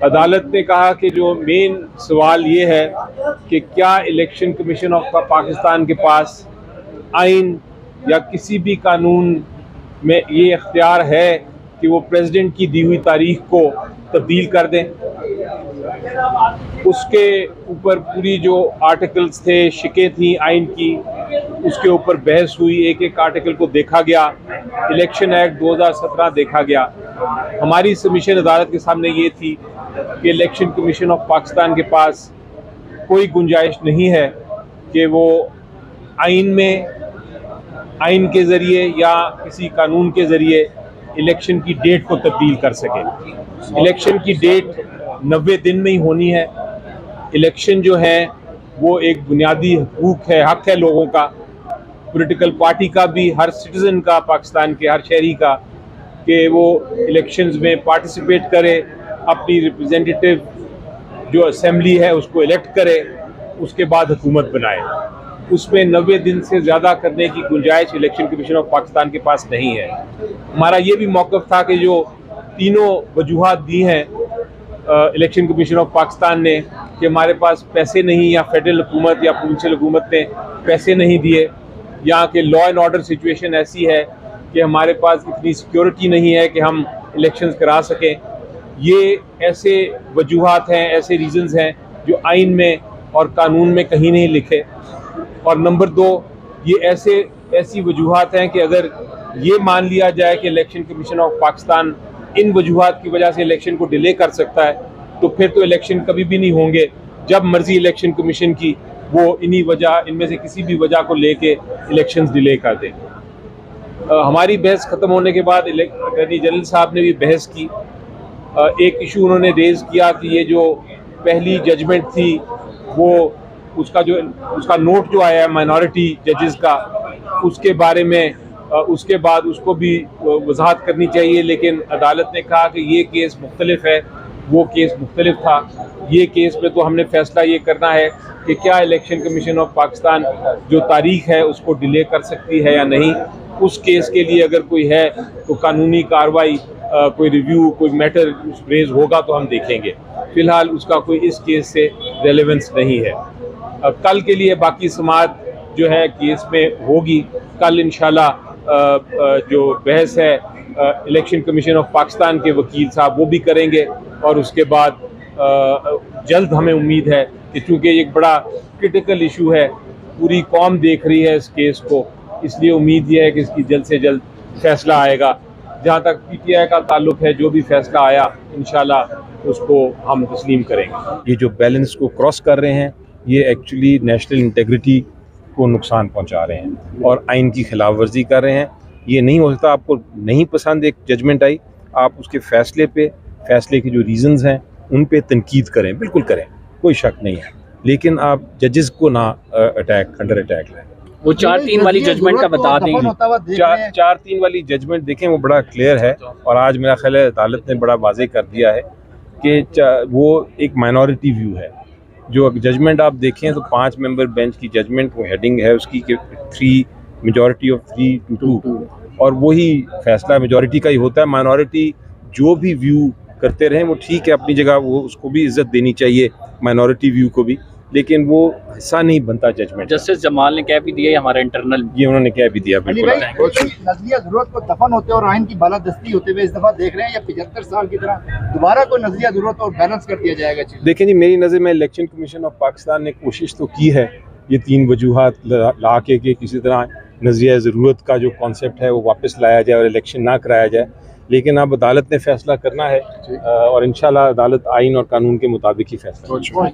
अदालत ने कहा कि जो मेन सवाल ये है कि क्या इलेक्शन कमीशन ऑफ पाकिस्तान के पास आइन या किसी भी कानून में ये इख्तियार है कि वो प्रेसिडेंट की दी हुई तारीख को तब्दील कर दें। उसके ऊपर पूरी जो आर्टिकल्स थे, शिकें थी आइन की, उसके ऊपर बहस हुई, एक एक आर्टिकल को देखा गया, इलेक्शन एक्ट 2017 देखा गया। हमारी सबमिशन अदालत के सामने ये थी कि इलेक्शन कमीशन ऑफ पाकिस्तान के पास कोई गुंजाइश नहीं है कि वो आइन के ज़रिए या किसी कानून के ज़रिए इलेक्शन की डेट को तब्दील कर सके। इलेक्शन की डेट 90 दिन में ही होनी है। इलेक्शन जो है वो एक बुनियादी हक है लोगों का, पॉलिटिकल पार्टी का भी, हर सिटीज़न का, पाकिस्तान के हर शहरी का, कि वो इलेक्शंस में पार्टिसिपेट करे, अपनी रिप्रेजेंटेटिव जो असेंबली है उसको इलेक्ट करे, उसके बाद हुकूमत बनाए। उसमें 90 दिन से ज़्यादा करने की गुंजाइश इलेक्शन कमीशन ऑफ पाकिस्तान के पास नहीं है। हमारा ये भी मौक़िफ़ था कि जो तीनों वजूहात दी हैं इलेक्शन कमीशन ऑफ पाकिस्तान ने कि हमारे पास पैसे नहीं, या फेडरल हुकूमत या प्रोविंशियल हुकूमत ने पैसे नहीं दिए, यहाँ के लॉ एंड ऑर्डर सिचुएशन ऐसी है कि हमारे पास इतनी सिक्योरिटी नहीं है कि हम इलेक्शंस करा सकें। ये ऐसे वजूहात हैं, ऐसे रीज़न्स हैं जो आइन में और कानून में कहीं नहीं लिखे। और नंबर 2, ये ऐसी वजूहात हैं कि अगर ये मान लिया जाए कि इलेक्शन कमीशन ऑफ पाकिस्तान इन वजूहात की वजह से इलेक्शन को डिले कर सकता है, तो फिर तो इलेक्शन कभी भी नहीं होंगे। जब मर्जी इलेक्शन कमीशन की वो इनमें से किसी भी वजह को लेके इलेक्शंस डिले कर दें। हमारी बहस ख़त्म होने के बाद अटॉर्नी जनरल साहब ने भी बहस की। एक इशू उन्होंने रेज़ किया कि ये जो पहली जजमेंट थी वो उसका नोट जो आया है माइनॉरिटी जजेस का, उसके बारे में उसके बाद उसको भी वजाहत करनी चाहिए। लेकिन अदालत ने कहा कि ये केस मुख्तलिफ है, वो केस मुख्तलिफ था। ये केस में तो हमने फ़ैसला ये करना है कि क्या इलेक्शन कमीशन ऑफ पाकिस्तान जो तारीख है उसको डिले कर सकती है या नहीं। उस केस के लिए अगर कोई है तो कानूनी कार्रवाई, कोई रिव्यू, कोई मैटर रेज होगा तो हम देखेंगे। फ़िलहाल उसका कोई इस केस से रेलेवेंस नहीं है। कल के लिए बाकी समाअत जो है केस में होगी। कल इंशाल्लाह जो बहस है इलेक्शन कमीशन ऑफ पाकिस्तान के वकील साहब वो भी करेंगे, और उसके बाद जल्द हमें उम्मीद है कि चूँकि एक बड़ा क्रिटिकल इशू है, पूरी कौम देख रही है इस केस को, इसलिए उम्मीद ये है कि इसकी जल्द से जल्द फैसला आएगा। जहाँ तक PTI का ताल्लुक़ है, जो भी फैसला आया इंशाल्लाह उसको हम तस्लीम करेंगे। ये जो बैलेंस को क्रॉस कर रहे हैं, ये एक्चुअली नेशनल इंटेग्रिटी को नुकसान पहुंचा रहे हैं और आइन की खिलाफ वर्जी कर रहे हैं। ये नहीं हो सकता। आपको नहीं पसंद एक जजमेंट आई, आप उसके फैसले के जो रीज़न्स हैं उन पे तनकीद करें, बिल्कुल करें, कोई शक नहीं है, लेकिन आप जजेस को ना अंडर अटैक लाएं। वो 4-3 वाली जजमेंट का बता दें। 4-3 वाली जजमेंट देखें, वो बड़ा क्लियर है, और आज मेरा ख्याल है अदालत ने बड़ा वाज़ेह कर दिया है कि वो एक माइनॉरिटी व्यू है। जो जजमेंट आप देखें तो 5 मेंबर बेंच की जजमेंट, वो हेडिंग है उसकी कि 3 मेजॉरिटी ऑफ 3 to 2, और वही फैसला मेजॉरिटी का ही होता है। माइनॉरिटी जो भी व्यू करते रहें वो ठीक है अपनी जगह, वो उसको भी इज्जत देनी चाहिए, माइनॉरिटी व्यू को भी, लेकिन वो हिस्सा नहीं बनता जजमेंट। जस्टिस जमाल ने कह भी दिया हमारा इंटरनल, ये उन्होंने कह भी दिया। बिल्कुल नज़रिया ज़रूरत को दफन होते और आइन की बालादस्ती होते हुए इस दफ़ा देख रहे हैं, या 75 साल की तरह दोबारा कोई नज़रिया ज़रूरत और बैलेंस कर दिया जाएगा? देखें जी, मेरी नज़र में इलेक्शन कमीशन ऑफ पाकिस्तान ने कोशिश तो की है ये 3 वजूहात ला के किसी तरह नज़रिया ज़रूरत का जो कॉन्सेप्ट है वो वापस लाया जाए और इलेक्शन ना कराया जाए, लेकिन अब अदालत ने फैसला करना है, और इंशाल्लाह अदालत आइन और कानून के मुताबिक ही फैसला